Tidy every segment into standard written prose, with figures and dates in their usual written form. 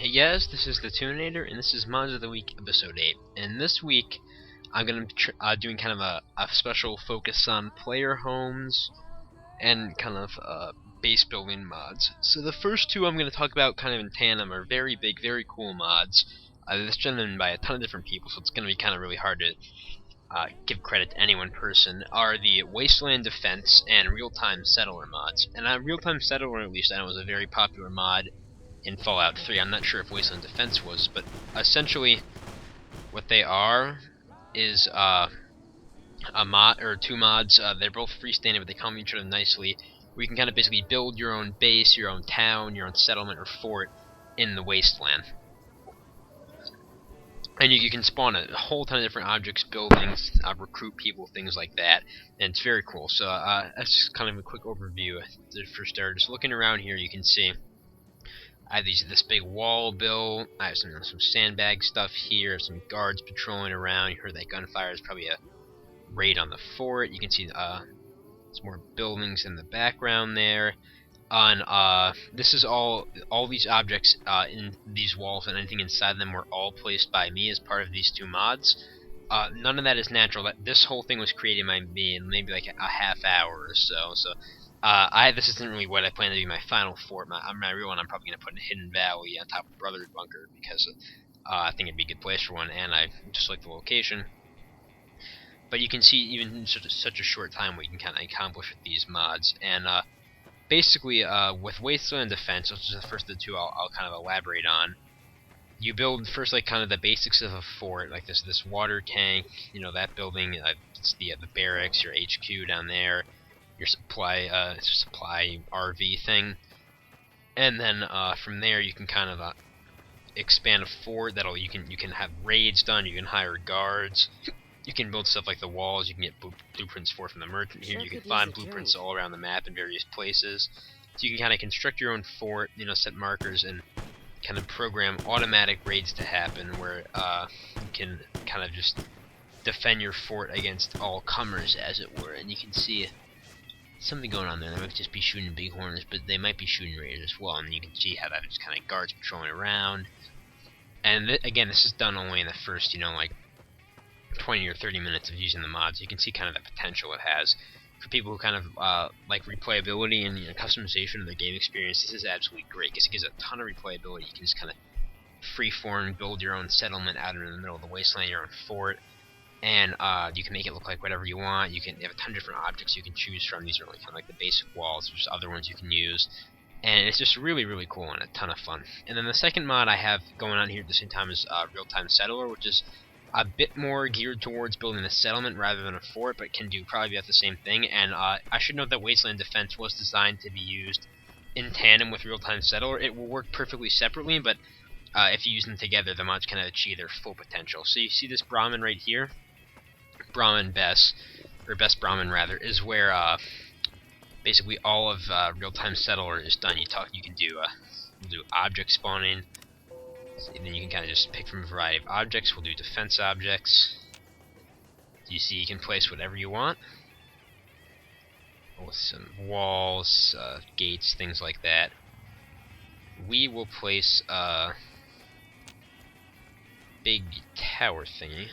Hey guys, this is the Tuninator, and this is Mods of the Week, Episode 8. And this week, I'm going to be doing kind of a special focus on player homes and kind of base building mods. So the first two I'm going to talk about kind of in tandem are very big, very cool mods. This done by a ton of different people, so it's going to be kind of really hard to give credit to any one person, are the Wasteland Defense and Real-Time Settler mods. And Real-Time Settler, at least I know, was a very popular mod in Fallout 3. I'm not sure if Wasteland Defense was, but essentially what they are is a mod or two mods. They're both freestanding, but they complement each other nicely. Where you can kind of basically build your own base, your own town, your own settlement or fort in the wasteland. And you can spawn a whole ton of different objects, buildings, recruit people, things like that, and it's very cool. So that's just kind of a quick overview for starters. Just looking around here, you can see I have this big wall built. I have some sandbag stuff here, some guards patrolling around. You heard that gunfire. Is probably a raid on the fort. You can see some more buildings in the background there. This is all these objects in these walls and anything inside them were all placed by me as part of these two mods. None of that is natural. This whole thing was created by me in maybe like a half hour or so. This isn't really what I plan to be my final fort. My real one, I'm probably going to put in Hidden Valley on top of Brother's Bunker because I think it'd be a good place for one, and I just like the location. But you can see even in such a short time what you can kind of accomplish with these mods. And basically, with Wasteland Defense, which is the first of the two I'll kind of elaborate on, you build first like kind of the basics of a fort, like this water tank, that building, it's the barracks, your HQ down there, your supply RV thing, and then from there you can kind of expand a fort you can have raids done, you can hire guards, you can build stuff like the walls, you can get blueprints from the merchant here, you can find blueprints all around the map in various places, so you can kind of construct your own fort, set markers and kind of program automatic raids to happen where you can kind of just defend your fort against all comers, as it were. And you can see something going on there. They might just be shooting bighorns, but they might be shooting raiders as well. And you can see how that just kind of guards patrolling around. And again, this is done only in the first, like 20 or 30 minutes of using the mods. You can see kind of the potential it has for people who kind of like replayability and customization of the game experience. This is absolutely great because it gives a ton of replayability. You can just kind of freeform build your own settlement out in the middle of the wasteland, your own fort. And you can make it look like whatever you want. You have a ton of different objects you can choose from. These are only kind of like the basic walls. There's other ones you can use. And it's just really, really cool and a ton of fun. And then the second mod I have going on here at the same time is Real-Time Settler, which is a bit more geared towards building a settlement rather than a fort, but can do probably about the same thing. And I should note that Wasteland Defense was designed to be used in tandem with Real-Time Settler. It will work perfectly separately, but if you use them together, the mods can achieve their full potential. So you see this Brahmin right here? Brahmin Best, or Best Brahmin rather, is where basically all of Real-Time Settler is done. You can do object spawning, and then you can kind of just pick from a variety of objects. We'll do defense objects. You see, you can place whatever you want, with some walls, gates, things like that. We will place a big tower thingy.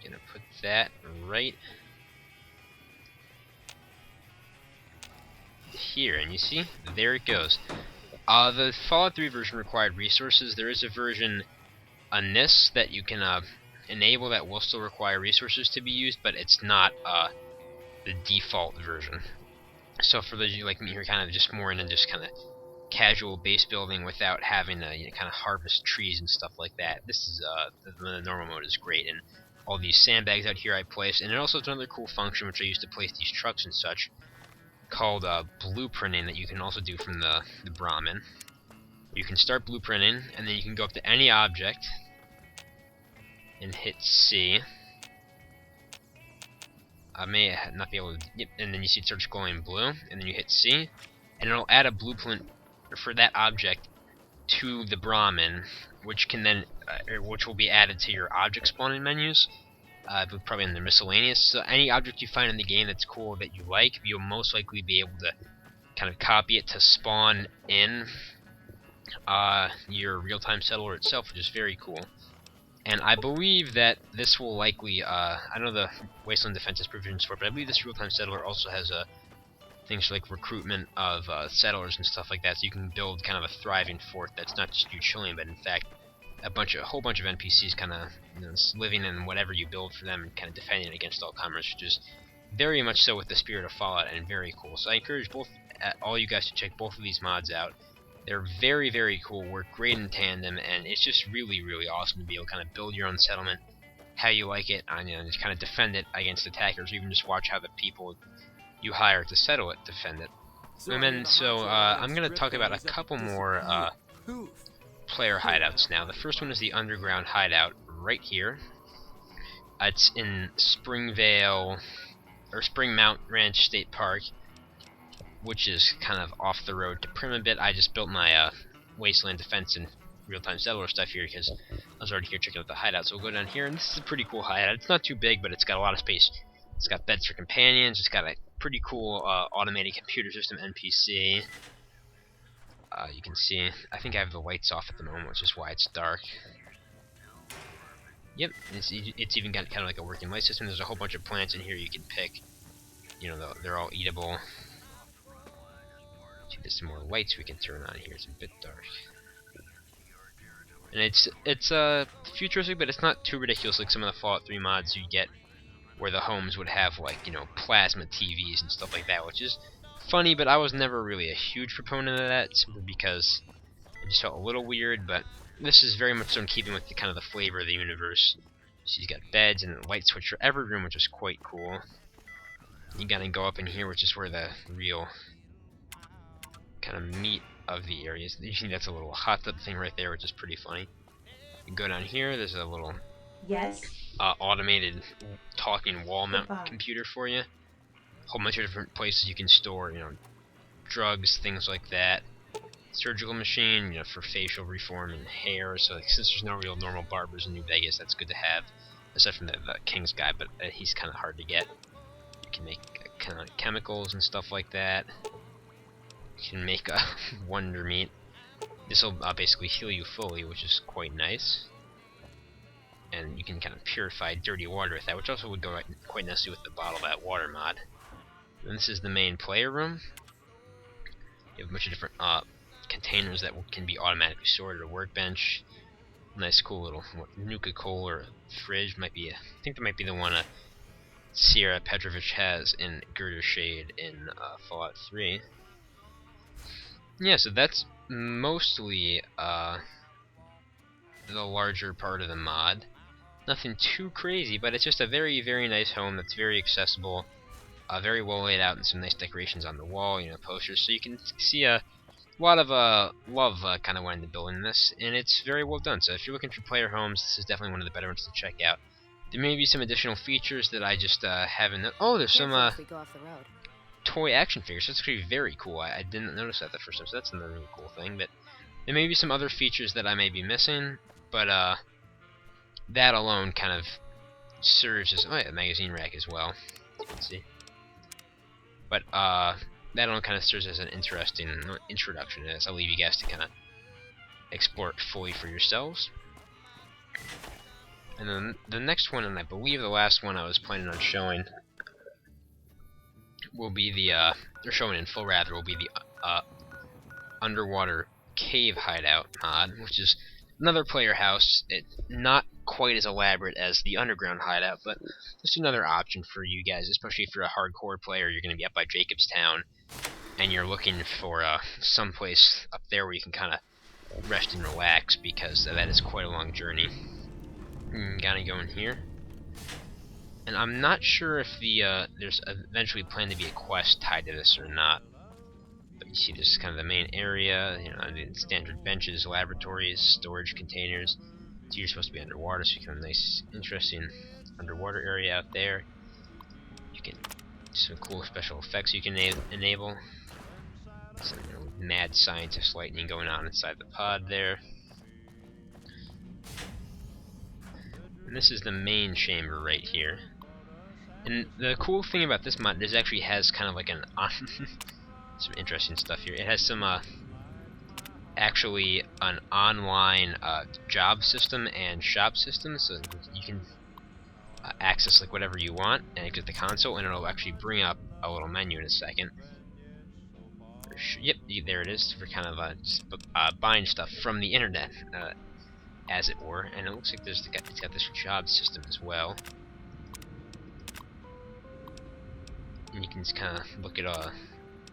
Gonna put that right here, and you see, there it goes. The Fallout 3 version required resources. There is a version on this that you can enable that will still require resources to be used, but it's not the default version. So for those of you like me who are kind of just more into just kind of casual base building without having to kind of harvest trees and stuff like that, this is the normal mode is great. And all these sandbags out here I place, and it also has another cool function which I use to place these trucks and such, called blueprinting, that you can also do from the Brahmin. You can start blueprinting, and then you can go up to any object and hit C. I may not be able to, yep, and then you see it starts glowing blue, and then you hit C, and it'll add a blueprint for that object to the Brahmin, which can then, which will be added to your object spawning menus. Probably in the miscellaneous. So any object you find in the game that's cool that you like, you'll most likely be able to kind of copy it to spawn in your real-time settler itself, which is very cool. And I believe that this will likely, I know the Wasteland Defense has provisions for it, but I believe this real-time settler also has things like recruitment of settlers and stuff like that, so you can build kind of a thriving fort that's not just you chilling, but in fact a whole bunch of NPCs kind of living in whatever you build for them and kind of defending against all comers, which is very much so with the spirit of Fallout and very cool. So I encourage all you guys to check both of these mods out. They're very, very cool, work great in tandem, and it's just really, really awesome to be able to kind of build your own settlement how you like it, and just kind of defend it against attackers, or even just watch how the people you hire to settle it defend it. And then, I'm going to talk about a couple more player hideouts now. The first one is the underground hideout right here. It's in Springmount Ranch State Park, which is kind of off the road to Prim a bit. I just built my Wasteland Defense and real-time settler stuff here because I was already here checking out the hideout. So we'll go down here, and this is a pretty cool hideout. It's not too big, but it's got a lot of space. It's got beds for companions. It's got a pretty cool automated computer system NPC. You can see, I think I have the lights off at the moment, which is why it's dark. Yep, it's even got kind of like a working light system. There's a whole bunch of plants in here you can pick. They're all eatable. See, there's some more lights we can turn on here. It's a bit dark. And it's futuristic, but it's not too ridiculous like some of the Fallout 3 mods you get, where the homes would have like plasma TVs and stuff like that, which is funny, but I was never really a huge proponent of that, simply because it just felt a little weird. But this is very much so in keeping with the kind of the flavor of the universe. So you've got beds and a light switch for every room, which is quite cool. You gotta go up in here, which is where the real kind of meat of the area is. You see that's a little hot tub thing right there, which is pretty funny. You go down here, there's a little automated talking wall mount computer for you. A whole bunch of different places you can store, drugs, things like that. Surgical machine, for facial reform and hair. So since there's no real normal barbers in New Vegas, that's good to have. Aside from the King's guy, but he's kind of hard to get. You can make kind of chemicals and stuff like that. You can make wonder meat. This will basically heal you fully, which is quite nice. And you can kind of purify dirty water with that, which also would go quite nicely with the bottle that water mod. And this is the main player room. You have a bunch of different containers that can be automatically sorted. A workbench, nice cool little Nuka-Cola or fridge. I think that might be the one Sierra Petrovich has in Girder Shade in Fallout 3. Yeah, so that's mostly the larger part of the mod. Nothing too crazy, but it's just a very, very nice home that's very accessible, very well laid out, and some nice decorations on the wall, posters. So you can see a lot of love kind of went into building this, and it's very well done. So if you're looking for player homes, this is definitely one of the better ones to check out. There may be some additional features that I just haven't. Oh, there's some toy action figures. That's actually very cool. I didn't notice that the first time, so that's another really cool thing. But there may be some other features that I may be missing, but that alone kind of serves as a magazine rack as well, as you can see. But that alone kind of serves as an interesting introduction to this. I'll leave you guys to kind of explore it fully for yourselves. And then the next one, and I believe the last one I was planning on showing, will be the or showing in full rather, will be the underwater cave hideout mod, which is another player house. It's not quite as elaborate as the underground hideout, but just another option for you guys, especially if you're a hardcore player. You're going to be up by Jacobstown, and you're looking for some place up there where you can kind of rest and relax, because that is quite a long journey. Gotta go in here. And I'm not sure if there's eventually planned to be a quest tied to this or not. But you see, this is kind of the main area. Standard benches, laboratories, storage containers. So you're supposed to be underwater, so you can have a nice, interesting underwater area out there. You can some cool special effects you can enable. Some mad scientist lightning going on inside the pod there. And this is the main chamber right here. And the cool thing about this mod is it actually has kind of like an some interesting stuff here. It has some actually an online job system and shop system, so you can access like whatever you want and exit the console, and it'll actually bring up a little menu in a second. Yep, there it is for kind of just, buying stuff from the internet, as it were. And it looks like it's got this job system as well. And you can just kind of look at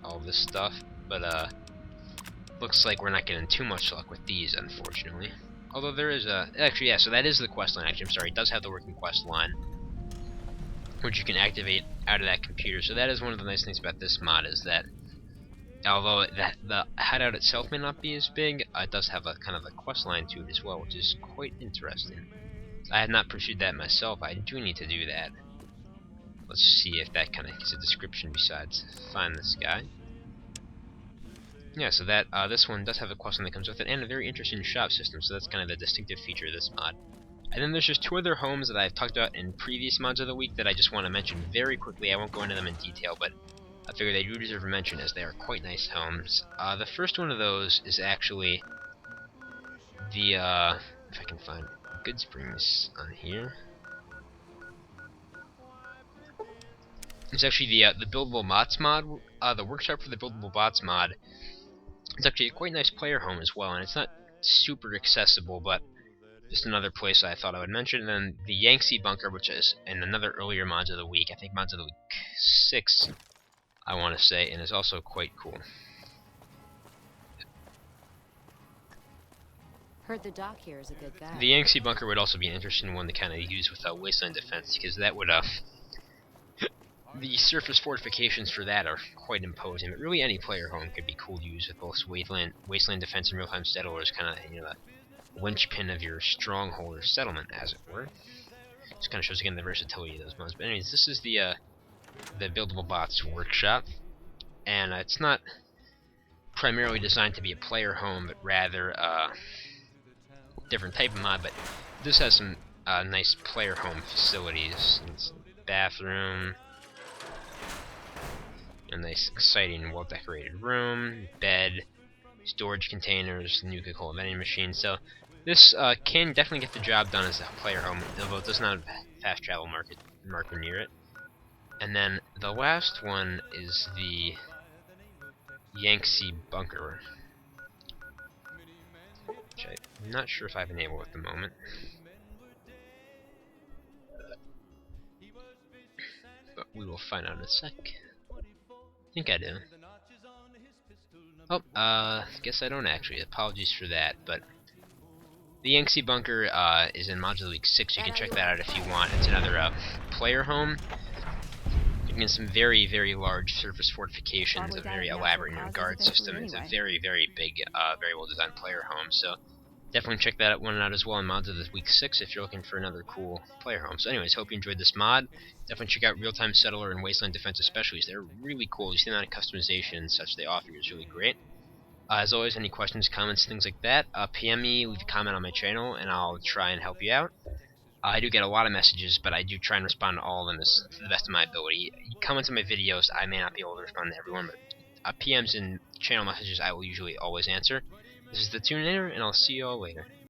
all this stuff, but looks like we're not getting too much luck with these, unfortunately. Although there is actually, yeah, so that is the quest line. Actually, I'm sorry, it does have the working quest line, which you can activate out of that computer. So that is one of the nice things about this mod, is that although the hideout itself may not be as big, it does have a kind of a quest line to it as well, which is quite interesting. I have not pursued that myself. I do need to do that. Let's see if that kind of gives a description besides find this guy. Yeah, so that this one does have a quest line that comes with it, and a very interesting shop system, so that's kind of the distinctive feature of this mod. And then there's just two other homes that I've talked about in previous mods of the week that I just want to mention very quickly. I won't go into them in detail, but I figure they do deserve a mention as they are quite nice homes. The first one of those is actually the, if I can find Good Springs on here. It's actually the Buildable Bots mod. The workshop for the Buildable Bots mod is actually a quite nice player home as well, and it's not super accessible, but just another place I thought I would mention. And then the Yangtze Bunker, which is in another earlier mods of the week. I think mods of the week 6, I want to say, and is also quite cool. Heard the doc here is a good guy. The Yangtze Bunker would also be an interesting one to kind of use with Wasteland Defense, because that would the surface fortifications for that are quite imposing. But really, any player home could be cool to use with both Wasteland Defense and real-time settlers, kind of, you know, the linchpin of your stronghold or settlement, as it were. Just kind of shows again the versatility of those mods. But anyways, this is the Buildable Bots workshop, and it's not primarily designed to be a player home, but rather different type of mod. But this has some nice player home facilities. It's a bathroom, a nice, exciting, well-decorated room, bed, storage containers, nuclear vending machine. So this can definitely get the job done as a player home, although it does not have a fast travel marker near it. And then the last one is the Yangtze Bunker, which I'm not sure if I have enabled at the moment. But we will find out in a sec. I think I do. Oh, guess I don't actually. Apologies for that, but the Yangtze Bunker is in Mods of the Week 6. You can check that out if you want. It's another player home. You can get some very, very large surface fortifications, a very elaborate guard system. It's a very, very big, very well-designed player home. So definitely check that one out as well in Mods of the Week 6 if you're looking for another cool player home. So anyways, hope you enjoyed this mod. Definitely check out Real-Time Settler and Wasteland Defense especially. They're really cool. You see the amount of customization and such they offer is really great. As always, any questions, comments, things like that, PM me, leave a comment on my channel, and I'll try and help you out. I do get a lot of messages, but I do try and respond to all of them to the best of my ability. Comments on my videos, I may not be able to respond to everyone, but PMs and channel messages I will usually always answer. This is the Tunator, and I'll see you all later.